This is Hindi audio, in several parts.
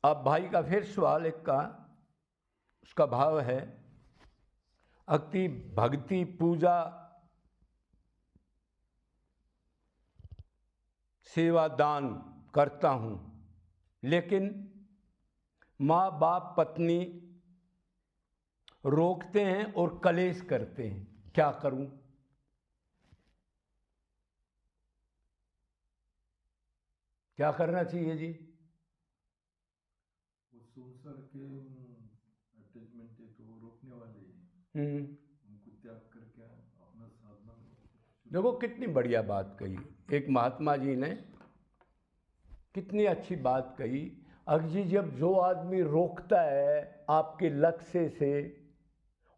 अब भाई का फिर सवाल एक का, उसका भाव है, अति भक्ति पूजा सेवा दान करता हूँ, लेकिन माँ बाप पत्नी रोकते हैं और कलेश करते हैं, क्या करूं? क्या करना चाहिए जी? वो संसार के अटैचमेंट है तो वो रोकने वाले हैं, उनको त्याग करके अपना साधना देखो कितनी बढ़िया बात कही एक महात्मा जी ने, कितनी अच्छी बात कही। अगर जी जब जो आदमी रोकता है आपके लक्ष्य से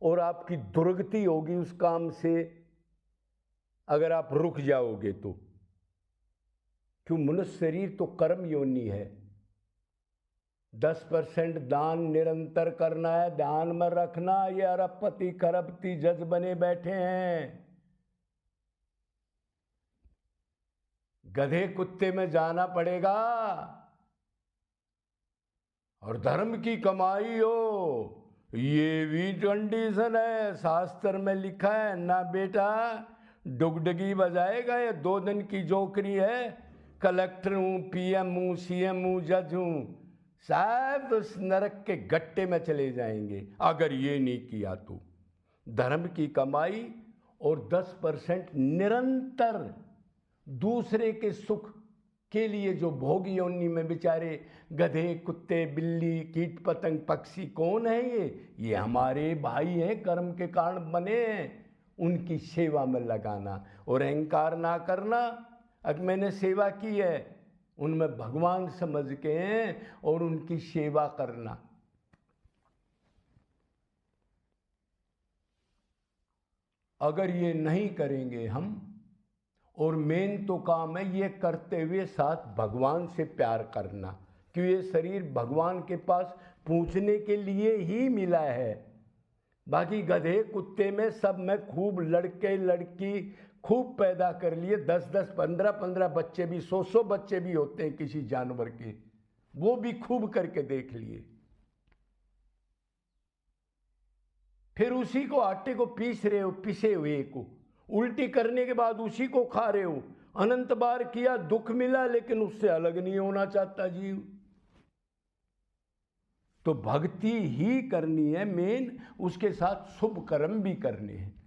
और आपकी दुर्गति होगी उस काम से, अगर आप रुक जाओगे तो, क्यों? मनुष्य शरीर तो कर्म योनि है। 10% दान निरंतर करना है, ध्यान में रखना। ये अरबपति खरबपति जज बने बैठे हैं, गधे कुत्ते में जाना पड़ेगा। और धर्म की कमाई हो, ये भी कंडीशन है, शास्त्र में लिखा है ना बेटा। डुगडुगी बजाएगा, ये 2 दिन की जोकरी है। कलेक्टर हूं, पीएम हूं, सीएम हूं, जज हूं, शायद उस नरक के गट्टे में चले जाएंगे अगर ये नहीं किया तो। धर्म की कमाई और 10% निरंतर दूसरे के सुख के लिए जो भोग योनि में बेचारे गधे कुत्ते बिल्ली कीट पतंग पक्षी कौन है ये हमारे भाई हैं, कर्म के कारण बने हैं, उनकी सेवा में लगाना और अहंकार ना करना। अब मैंने सेवा की है, उनमें भगवान समझ के हैं और उनकी सेवा करना। अगर ये नहीं करेंगे हम, और मेन तो काम है ये करते हुए साथ भगवान से प्यार करना, कि ये शरीर भगवान के पास पहुंचने के लिए ही मिला है। बाकी गधे कुत्ते में सब में खूब लड़के लड़की खूब पैदा कर लिए, 10-10 15-15 बच्चे भी, 100-100 बच्चे भी होते हैं किसी जानवर के, वो भी खूब करके देख लिए। फिर उसी को आटे को पीस रहे हो, पिसे हुए को उल्टी करने के बाद उसी को खा रहे हो। अनंत बार किया, दुख मिला, लेकिन उससे अलग नहीं होना चाहता जीव। तो भक्ति ही करनी है मेन, उसके साथ शुभ कर्म भी करने हैं।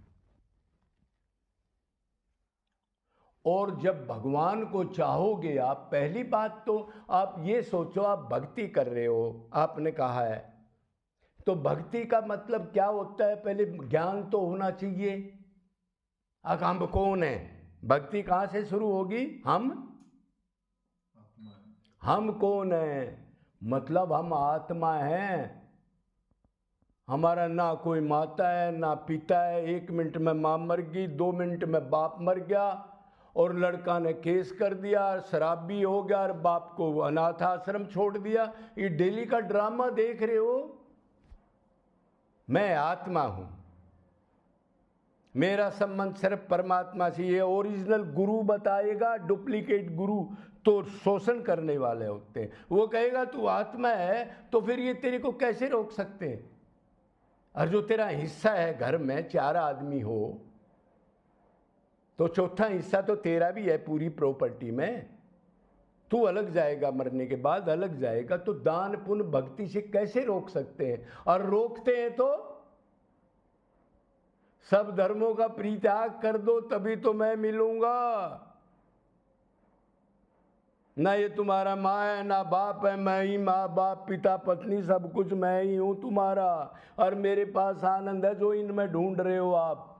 और जब भगवान को चाहोगे आप, पहली बात तो आप ये सोचो, आप भक्ति कर रहे हो, आपने कहा है, तो भक्ति का मतलब क्या होता है? पहले ज्ञान तो होना चाहिए। हम कौन है? भक्ति कहां से शुरू होगी? हम कौन है? मतलब हम आत्मा हैं। हमारा ना कोई माता है ना पिता है। 1 मिनट में माँ मर गई, 2 मिनट में बाप मर गया, और लड़का ने केस कर दिया, शराबी हो गया, और बाप को अनाथ आश्रम छोड़ दिया। ये डेली का ड्रामा देख रहे हो। मैं आत्मा हूं, मेरा संबंध सिर्फ परमात्मा से। ये ओरिजिनल गुरु बताएगा, डुप्लीकेट गुरु तो शोषण करने वाले होते हैं। वो कहेगा तू आत्मा है, तो फिर ये तेरे को कैसे रोक सकते हैं? और जो तेरा हिस्सा है घर में, 4 आदमी हो तो चौथा हिस्सा तो तेरा भी है पूरी प्रॉपर्टी में। तू अलग जाएगा, मरने के बाद अलग जाएगा, तो दान पुण्य भक्ति से कैसे रोक सकते हैं? और रोकते हैं तो सब धर्मों का परित्याग कर दो तभी तो मैं मिलूंगा। ना ये तुम्हारा माँ है ना बाप है, मैं ही माँ बाप पिता पत्नी सब कुछ मैं ही हूं तुम्हारा। और मेरे पास आनंद है जो इनमें ढूंढ रहे हो आप,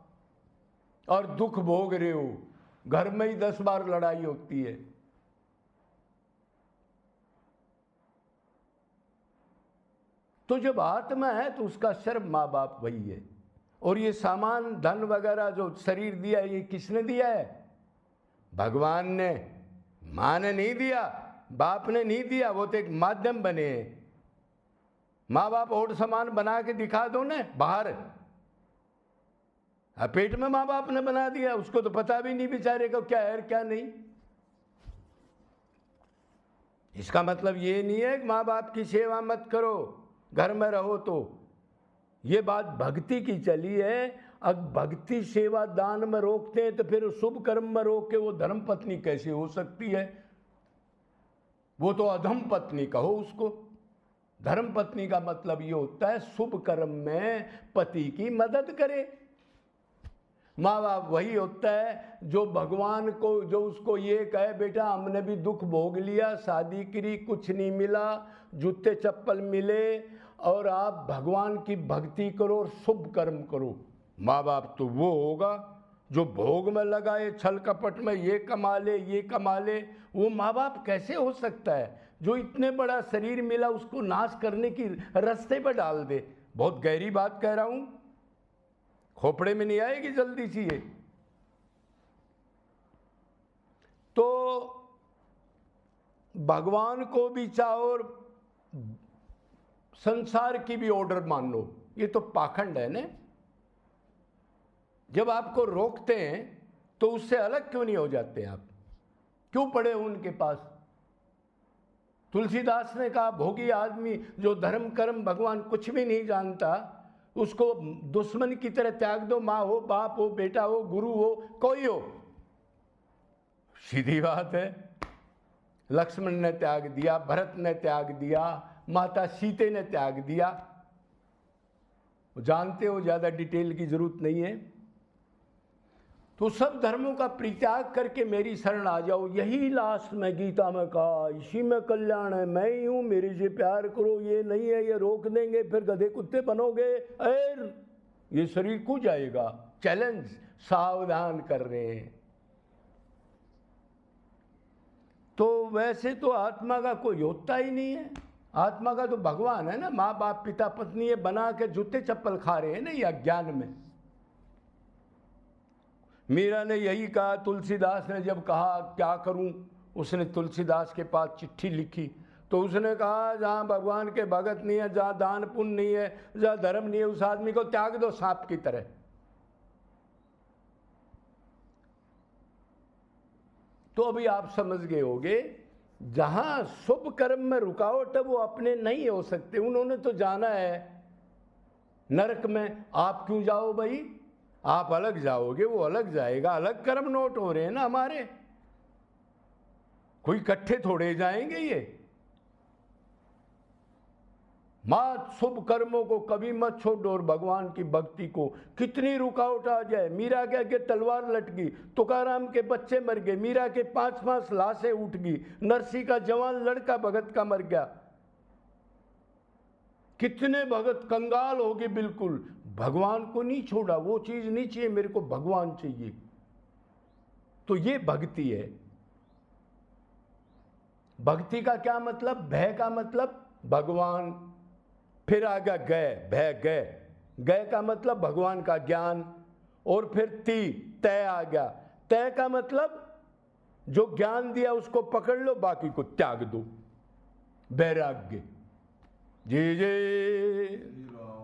और दुख भोग रहे हो। घर में ही 10 बार लड़ाई होती है। तो जब आत्मा है तो उसका सर्व माँ बाप वही है। और ये सामान धन वगैरह जो शरीर दिया है, ये किसने दिया है? भगवान ने। माँ ने नहीं दिया, बाप ने नहीं दिया, वो तो एक माध्यम बने हैं। माँ बाप और सामान बना के दिखा दो ना बाहर, पेट में माँ बाप ने बना दिया, उसको तो पता भी नहीं बेचारे को क्या है क्या नहीं। इसका मतलब ये नहीं है कि माँ बाप की सेवा मत करो, घर में रहो। तो ये बात भक्ति की चली है। अब भक्ति सेवा दान में रोकते हैं तो फिर शुभ कर्म में रोक के वो धर्म पत्नी कैसे हो सकती है? वो तो अधम पत्नी कहो उसको। धर्म पत्नी का मतलब ये होता है शुभ कर्म में पति की मदद करे। माँ बाप वही होता है जो भगवान को, जो उसको ये कहे बेटा हमने भी दुख भोग लिया, शादी करी, कुछ नहीं मिला, जूते चप्पल मिले, और आप भगवान की भक्ति करो और शुभ कर्म करो। माँ बाप तो वो होगा जो भोग में लगाए, छल कपट में ये कमा ले ये कमा ले। वो माँ बाप कैसे हो सकता है जो इतने बड़ा शरीर मिला उसको नाश करने की रास्ते पर डाल दे? बहुत गहरी बात कह रहा हूं, खोपड़े में नहीं आएगी जल्दी सी ये। तो भगवान को भी चाहो और संसार की भी ऑर्डर मान लो, ये तो पाखंड है ना। जब आपको रोकते हैं तो उससे अलग क्यों नहीं हो जाते आप? क्यों पड़े हो उनके पास? तुलसीदास ने कहा भोगी आदमी जो धर्म कर्म भगवान कुछ भी नहीं जानता उसको दुश्मन की तरह त्याग दो। माँ हो, बाप हो, बेटा हो, गुरु हो, कोई हो। सीधी बात है। लक्ष्मण ने त्याग दिया, भरत ने त्याग दिया, माता सीते ने त्याग दिया। जानते हो, ज्यादा डिटेल की जरूरत नहीं है। तो सब धर्मों का परित्याग करके मेरी शरण आ जाओ। यही लास्ट में गीता में कहा, इसी में कल्याण है, मैं ही हूं, मेरे से प्यार करो। ये नहीं है ये रोक देंगे फिर गधे कुत्ते बनोगे, ये शरीर खो जाएगा। चैलेंज, सावधान कर रहे हैं। तो वैसे तो आत्मा का कोई होता ही नहीं है। आत्मा का तो भगवान है ना। माँ बाप पिता पत्नी ये बना के जूते चप्पल खा रहे हैं ना ये अज्ञान में। मीरा ने यही कहा। तुलसीदास ने जब कहा क्या करूं, उसने तुलसीदास के पास चिट्ठी लिखी तो उसने कहा जहां भगवान के भगत नहीं है, जहां दान पुण्य नहीं है, जहां धर्म नहीं है, उस आदमी को त्याग दो सांप की तरह। तो अभी आप समझ गए होंगे, जहां शुभ कर्म में रुकावट है वो अपने नहीं हो सकते। उन्होंने तो जाना है नरक में, आप क्यों जाओ भाई? आप अलग जाओगे, वो अलग जाएगा। अलग कर्म नोट हो रहे हैं ना हमारे, कोई इकट्ठे थोड़े जाएंगे ये। मां शुभ कर्मों को कभी मत छोड़ो और भगवान की भक्ति को। कितनी रुकावट आ जाए, मीरा के आगे तलवार लटकी, तुकाराम के बच्चे मर गए, मीरा के 5-5 लाशें उठ गई, नरसी का जवान लड़का भगत का मर गया, कितने भगत कंगाल हो गए बिल्कुल। भगवान को नहीं छोड़ा, वो चीज नहीं चाहिए मेरे को, भगवान चाहिए। तो ये भक्ति है। भक्ति का क्या मतलब? भय का मतलब भगवान, फिर आ गया गय, भय गय। गय का मतलब भगवान का ज्ञान, और फिर तय आ गया। तय का मतलब जो ज्ञान दिया उसको पकड़ लो, बाकी को त्याग दो, वैराग्य। जय जय